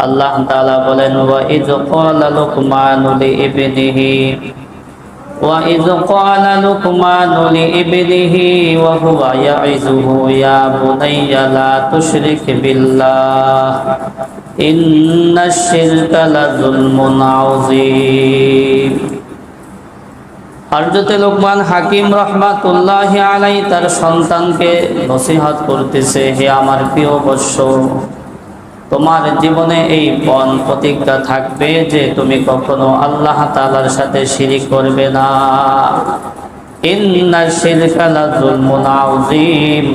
আল্লাহ তাআলা বলেন ওয়াইয ক্বালা লুকমানু লিইবনিহি وَإِذْ قَالَ لُقْمَانُ لِابْنِهِ وَهُوَ يَعِظُهُ يَا بُنَيَّ لَا تُشْرِكْ بِاللَّهِ إِنَّ الشِّرْكَ لَظُلْمٌ عَظِيمٌ। হযরত লোকমান হাকিম রাহমাতুল্লাহি আলাইহি তার সন্তানকে নসিহত করতেছে, হে আমার প্রিয় বৎস, তোমার জীবনে এই পণ প্রতিজ্ঞা থাকবে যে তুমি কখনো আল্লাহ তাআলার সাথে শিরিক করবে না। ইন্নাশ শিরকা লাযুলমুন আযীম,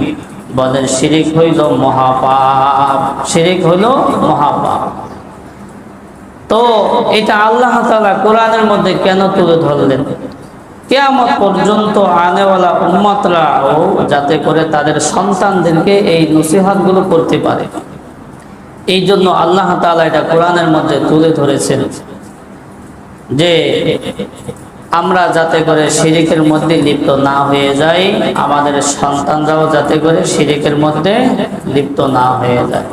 বলেন শিরিক হইল মহাপাপ, শিরিক হইল মহাপাপ। তো এটা আল্লাহ তাআলা কোরআনের মধ্যে কেন তুলে ধরলেন? কিয়ামত পর্যন্ত আনেওয়ালা উম্মতরাও যাতে করে তাদের সন্তানদেরকে এই নসিহতগুলো করতে পারে, এই জন্য আল্লাহ তাআলা এটা কোরআনের মধ্যে তুলে ধরেছেন যে আমরা যাতে করে শিরিকের মধ্যে লিপ্ত না হয়ে যাই, আমাদের সন্তানরাও যাতে করে শিরিকের মধ্যে লিপ্ত না হয়ে যায়।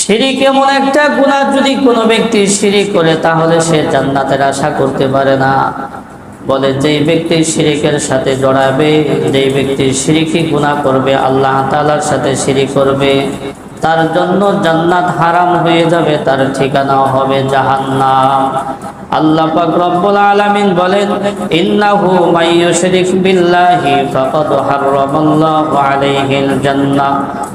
শিরিক এমন একটা গুনাহ, যদি কোনো ব্যক্তি শিরিক করে তাহলে সে জান্নাতের আশা করতে পারে না। বলে যেই ব্যক্তি শিরিকের সাথে জড়াবে, যেই ব্যক্তি শিরিকি গুনাহ করবে, আল্লাহ তাআলার সাথে শিরিক করবে, তার জন্য জান্নাত হারাম হয়ে যাবে, তার ঠিকানা হবে জাহান্নাম। আল্লাহ পাক রব্বুল আলামিন বলেন ইন্নাহু মান ইউশরিক বিল্লাহি ফাকাদ হারামাল্লাহু আলাইহিল জান্নাহ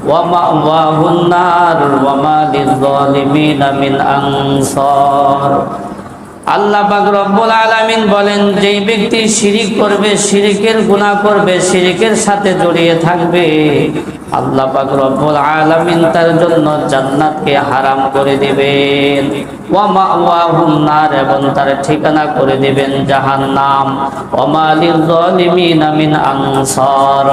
ওয়া মাওয়াহুন নার ওয়া মা লিয-যালিমিনা মিন আনসার। আল্লাহ পাক রব্বুল আলামিন বলেন যেই ব্যক্তি শিরিক করবে, শিরিকের গুনাহ করবে, শিরিকের সাথে জড়িয়ে থাকবে, আল্লাহ পাক রব্বুল আলামিন তার জন্য জান্নাতকে হারাম করে দিবেন। ওয়া মাওয়াহুন নার, এবং তার ঠিকানা করে দিবেন জাহান্নাম। ওয়া মা লিয-যালিমিনা মিন আনসার,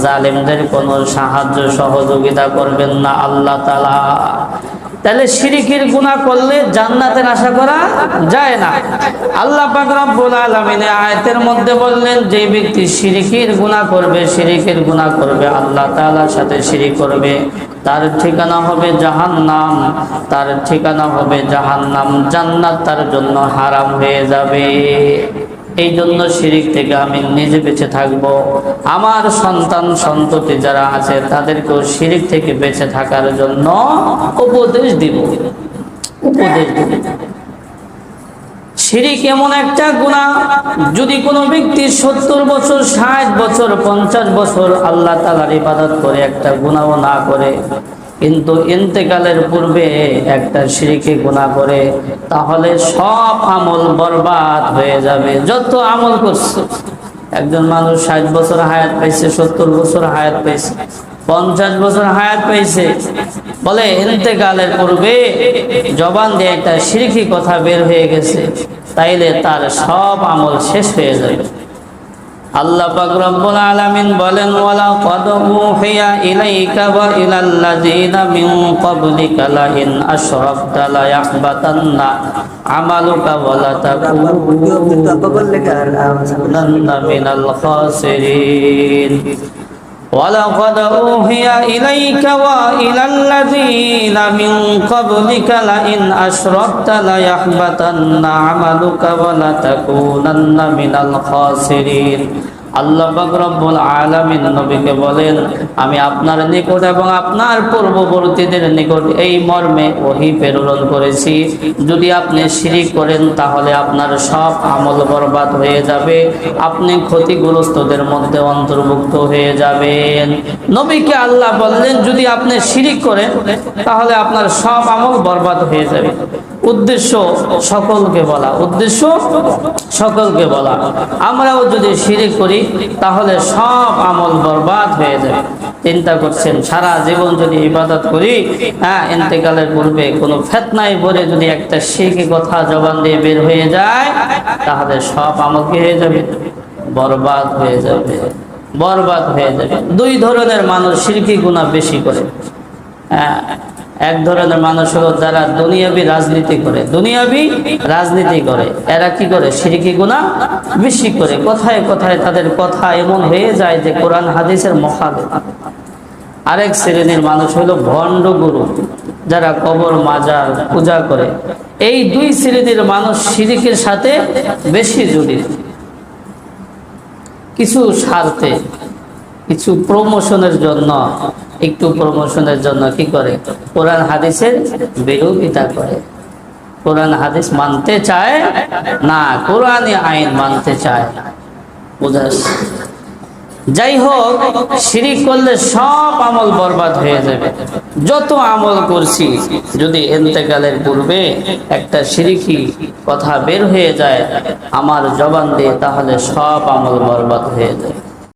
জালিমদের কোনো সাহায্য সহযোগিতা করবেন না আল্লাহ তাআলা। তাহলে শিরিকের গুনাহ করলে জান্নাতের আশা করা যায় না। আল্লাহ পাক রব্বুল আলামিন আয়াতের মধ্যে বললেন যে ব্যক্তি শিরিকের গুনাহ করবে, শিরিকের গুনাহ করবে, আল্লাহ তাআলার সাথে শিরিক করবে, তার ঠিকানা হবে জাহান্নাম, তার ঠিকানা হবে জাহান্নাম, জান্নাত তার জন্য হারাম হয়ে যাবে। এই জন্য শিরিক থেকে আমি নিজে বেঁচে থাকব, আমার সন্তান সন্ততি যারা আছে তাদেরকেও শিরিক থেকে বেঁচে থাকার জন্য উপদেশ দিব, উপদেশ দিব। শিরিক এমন একটা গুনাহ, যদি কোনো ব্যক্তি 70 বছর, 60 বছর, 50 বছর আল্লাহ তাআলার ইবাদত করে একটা গুনাহও না করে, কিন্তু ইন্তেকালের পূর্বে একটা শিরকে গুনাহ করে, তাহলে সব আমল বরবাদ হয়ে যাবে। যত আমল করছে, একজন মানুষ 60 বছর হায়াত পাইছে, 70 বছর হায়াত পাইছে, 50 বছর হায়াত পাইছে, বলে ইন্তেকালের পূর্বে জবান দিয়ে একটা শিরকি কথা বের হয়ে গেছে, তাইলে তার সব আমল শেষ হয়ে যাবে। আল্লাহ পাক রব্বুল আলামিন বলেন ওয়ালা ক্বাদ উহিয়া ইলাইকা ওয়া ইলাল্লাযিনা মিন ক্বাবলিকা লা ইন আশরাকতা লা ইয়াহবাতান্না আমালুকা ওয়া লা তাকুনান্না মিনাল খাসিরিন। وَلَقَدْ أُوحِيَ إِلَيْكَ وَإِلَى الَّذِينَ مِنْ قَبْلِكَ لَئِنْ أَشْرَكْتَ لَيَحْبَطَنَّ عَمَلُكَ وَلَتَكُونَنَّ مِنَ الْخَاسِرِينَ। আল্লাহ পাক রব্বুল আলামিন নবীকে বলেন আমি আপনার নিকট এবং আপনার পূর্ববর্তীদের নিকট এই মর্মে ওহী প্রেরণ করেছি, যদি আপনি শিরক করেন তাহলে আপনার সব আমল বরবাদ হয়ে যাবে, আপনি ক্ষতিগ্রস্তদের মধ্যে অন্তর্ভুক্ত হয়ে যাবেন। নবীকে আল্লাহ বললেন যদি আপনি শিরক করেন তাহলে আপনার সব আমল বরবাদ হয়ে যাবে। উদ্দেশ্য সকলকে বলা, উদ্দেশ্য সকলকে বলা। আমরাও যদি শিরক করি তাহলে সব আমল বরবাদ হয়ে যাবে। চিন্তা করছেন সারা জীবন যদি ইবাদত করি, ইন্তেকালের পূর্বে কোনো ফিতনায় পড়ে যদি একটা শিরকি কথা জবান দিয়ে বের হয়ে যায়, তাহলে সব আমল কি হয়ে যাবে? বরবাদ হয়ে যাবে, বরবাদ হয়ে যাবে। দুই ধরনের মানুষ শিরকি গুনাহ বেশি করে। এক ধরনের মানুষ হলো যারা দুনিয়াবি রাজনীতি করে, দুনিয়াবি রাজনীতি করে, এরা কি করে? শিরকি গুনাহ বেশি করে। কথায় কথায় তাদের কথা এমন হয়ে যায় যে কোরআন হাদিসের মুখালিফ। আরেক শ্রেণীর মানুষ হলো ভণ্ড গুরু, যারা কবর মাজার পূজা করে, এই দুই শ্রেণীর মানুষ শিরকের সাথে বেশি জড়িত। কিছু স্বার্থে, কিছু প্রমোশনের জন্য, একটু প্রমোশনের জন্য কি করে, কোরআন হাদিসের বিরোধিতা করে, কোরআন হাদিস মানতে চায় না, কোরআনে আইন মানতে চায় না। বুঝা যাচ্ছে? যাই হোক, শিরিক করলে সব আমল বরবাদ হয়ে যাবে। যত আমল করছি, যদি ইন্তেকালের পূর্বে একটা শিরিকি কথা বের হয়ে যায় আমার জবান দিয়ে, তাহলে সব আমল বরবাদ হয়ে যায়।